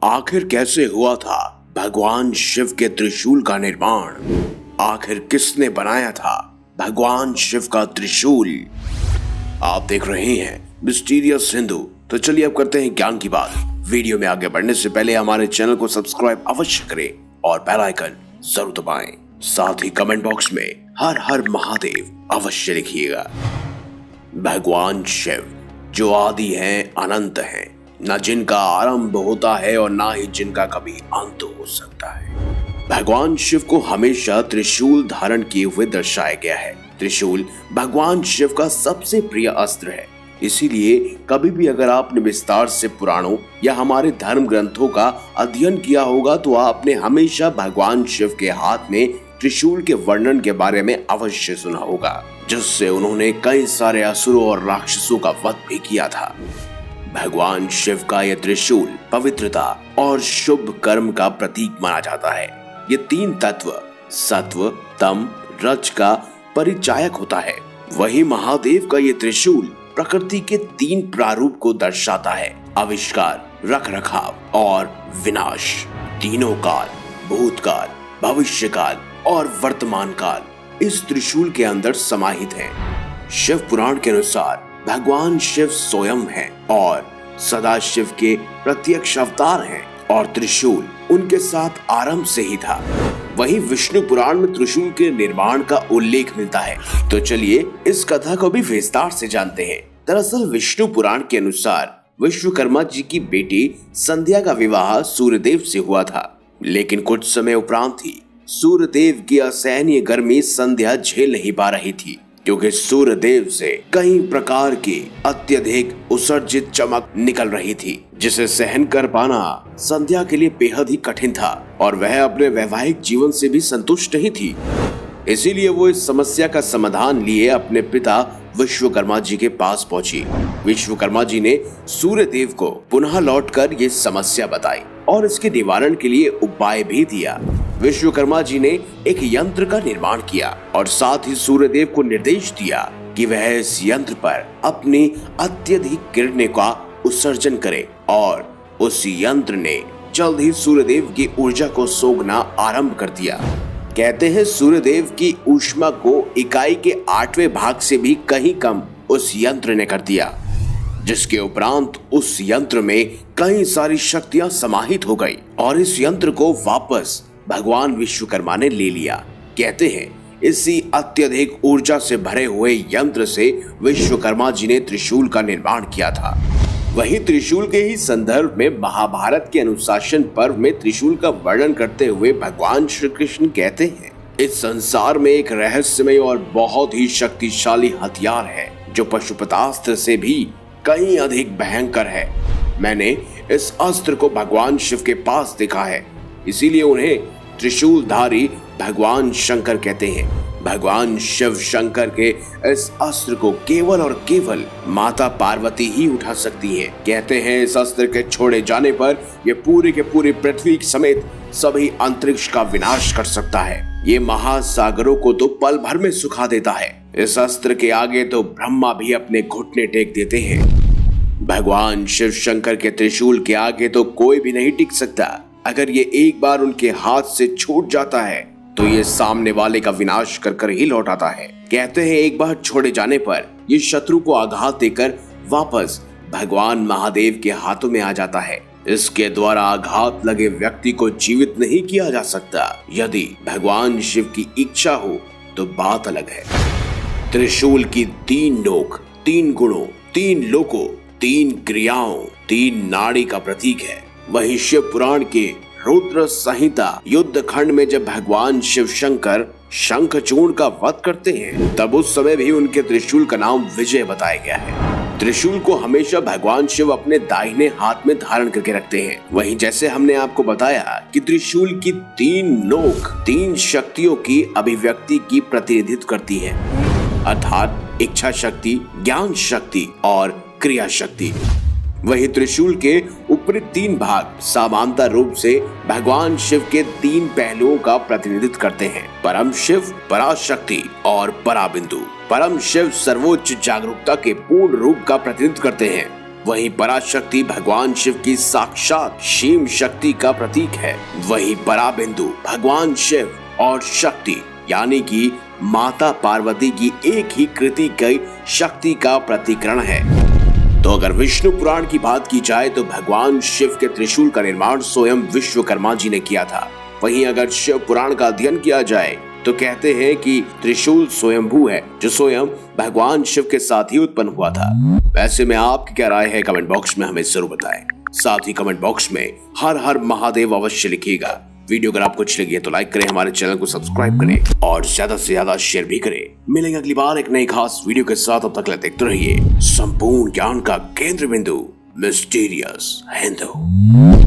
आखिर कैसे हुआ था भगवान शिव के त्रिशूल का निर्माण? आखिर किसने बनाया था भगवान शिव का त्रिशूल? आप देख रहे हैं मिस्टीरियस हिंदू। तो चलिए अब करते हैं ज्ञान की बात। वीडियो में आगे बढ़ने से पहले हमारे चैनल को सब्सक्राइब अवश्य करें और बेल आइकन जरूर दबाएं। साथ ही कमेंट बॉक्स में हर हर महादेव अवश्य लिखिएगा। भगवान शिव जो आदि हैं, अनंत हैं, न जिनका आरंभ होता है और ना ही जिनका कभी अंत हो सकता है। भगवान शिव को हमेशा त्रिशूल धारण किए हुए दर्शाया गया है। त्रिशूल भगवान शिव का सबसे प्रिय अस्त्र है। इसीलिए कभी भी अगर आपने विस्तार से पुराणों या हमारे धर्म ग्रंथों का अध्ययन किया होगा तो आपने हमेशा भगवान शिव के हाथ में त्रिशूल के वर्णन के बारे में अवश्य सुना होगा, जिससे उन्होंने कई सारे असुरों और राक्षसों का वध भी किया था। भगवान शिव का यह त्रिशूल पवित्रता और शुभ कर्म का प्रतीक माना जाता है। ये तीन तत्व सत्व, तम, रज का परिचायक होता है। वही महादेव का ये त्रिशूल प्रकृति के तीन प्रारूप को दर्शाता है: आविष्कार, रख रखाव और विनाश। तीनों काल, भूतकाल, भविष्यकाल और वर्तमान काल इस त्रिशूल के अंदर समाहित हैं। शिव पुराण के अनुसार भगवान शिव स्वयं हैं और सदाशिव के प्रत्यक्ष अवतार हैं और त्रिशूल उनके साथ आरंभ से ही था। वहीं विष्णु पुराण में त्रिशूल के निर्माण का उल्लेख मिलता है। तो चलिए इस कथा को भी विस्तार से जानते हैं। दरअसल विष्णु पुराण के अनुसार विश्वकर्मा जी की बेटी संध्या का विवाह सूर्यदेव से हुआ था, लेकिन कुछ समय उपरांत ही सूर्यदेव की असहनीय गर्मी संध्या झेल नहीं पा रही थी, क्योंकि सूर्यदेव से कई प्रकार की अत्यधिक उत्सर्जित चमक निकल रही थी, जिसे सहन कर पाना संध्या के लिए बेहद ही कठिन था और वह अपने वैवाहिक जीवन से भी संतुष्ट नहीं थी। इसीलिए वो इस समस्या का समाधान लिए अपने पिता विश्वकर्मा जी के पास पहुंची। विश्वकर्मा जी ने सूर्यदेव को पुनः लौटकर ये समस्या बताई और इसके निवारण के लिए उपाय भी दिया। विश्वकर्मा जी ने एक यंत्र का निर्माण किया और साथ ही सूर्यदेव को निर्देश दिया कि वह इस यंत्र पर अपनी अत्यधिक किरणें का उत्सर्जन करे और उस यंत्र ने जल्द ही सूर्यदेव की ऊर्जा को सोखना आरंभ कर दिया। कहते हैं सूर्यदेव की ऊष्मा को इकाई के 8वें भाग से भी कहीं कम उस यंत्र ने कर दिया, जिसके उपरांत उस यंत्र में कई सारी शक्तियां समाहित हो गई और इस यंत्र को वापस भगवान विश्वकर्मा ने ले लिया। कहते हैं इसी अत्यधिक ऊर्जा से भरे हुए यंत्र से विश्वकर्मा जी ने त्रिशूल का निर्माण किया था। वहीं त्रिशूल के ही संदर्भ में महाभारत के अनुशासन पर्व में त्रिशूल का वर्णन करते हुए भगवान श्री कृष्ण कहते हैं, इस संसार में एक रहस्यमय और बहुत ही शक्तिशाली हथियार है जो पशुपतास्त्र से भी कहीं अधिक भयंकर है। मैंने इस अस्त्र को भगवान शिव के पास देखा है, इसीलिए उन्हें त्रिशूलधारी भगवान शंकर कहते हैं। भगवान शिव शंकर के इस अस्त्र को केवल और केवल माता पार्वती ही उठा सकती है। कहते हैं इस अस्त्र के छोड़े जाने पर ये पूरी के पूरी पृथ्वी समेत सभी अंतरिक्ष का विनाश कर सकता है। ये महासागरों को तो पल भर में सुखा देता है। इस अस्त्र के आगे तो ब्रह्मा भी अपने घुटने टेक देते हैं। भगवान शिव शंकर के त्रिशूल के आगे तो कोई भी नहीं टिक सकता। अगर ये एक बार उनके हाथ से छूट जाता है तो ये सामने वाले का विनाश कर कर ही लौट आता है। कहते हैं एक बार छोड़े जाने पर ये शत्रु को आघात देकर वापस भगवान महादेव के हाथों में आ जाता है। इसके द्वारा आघात लगे व्यक्ति को जीवित नहीं किया जा सकता। यदि भगवान शिव की इच्छा हो तो बात अलग है। त्रिशूल की 3 नोक, 3 गुणों, 3 लोकों, 3 क्रियाओं, 3 नाड़ी का प्रतीक है। वही शिव पुराण के रुद्र संहिता युद्ध खंड में जब भगवान शिव शंकर शंखचूर्ण का वध करते हैं तब उस समय भी उनके त्रिशूल का नाम विजय बताया गया है। त्रिशूल को हमेशा भगवान शिव अपने दाहिने हाथ में धारण करके रखते हैं। वहीं जैसे हमने आपको बताया कि त्रिशूल की 3 नोक 3 शक्तियों की अभिव्यक्ति की प्रतिनिधित्व करती है, अर्थात इच्छा शक्ति, ज्ञान शक्ति और क्रिया शक्ति। वही त्रिशूल के ऊपरी 3 भाग समांतर रूप से भगवान शिव के 3 पहलुओं का प्रतिनिधित्व करते हैं: परम शिव, पराशक्ति और पराबिंदु। परम शिव सर्वोच्च जागरूकता के पूर्ण रूप का प्रतिनिधित्व करते हैं वहीं पराशक्ति भगवान शिव की साक्षात शिव शक्ति का प्रतीक है। वहीं पराबिंदु भगवान शिव और शक्ति यानी कि माता पार्वती की एक ही कृति की शक्ति का प्रतिकरण है। तो अगर विष्णु पुराण की बात की जाए तो भगवान शिव के त्रिशूल का निर्माण स्वयं विश्वकर्मा जी ने किया था। वहीं अगर शिव पुराण का अध्ययन किया जाए तो कहते हैं कि त्रिशूल स्वयंभू है, जो स्वयं भगवान शिव के साथ ही उत्पन्न हुआ था। वैसे में आपकी क्या राय है कमेंट बॉक्स में हमें जरूर बताएं। साथ ही कमेंट बॉक्स में हर हर महादेव अवश्य लिखिएगा। वीडियो अगर आपको अच्छी लगी है तो लाइक करें, हमारे चैनल को सब्सक्राइब करें और ज्यादा से ज्यादा शेयर भी करें। मिलेंगे अगली बार एक नई खास वीडियो के साथ। अब तक देखते रहिए संपूर्ण ज्ञान का केंद्र बिंदु मिस्टीरियस हिंदू।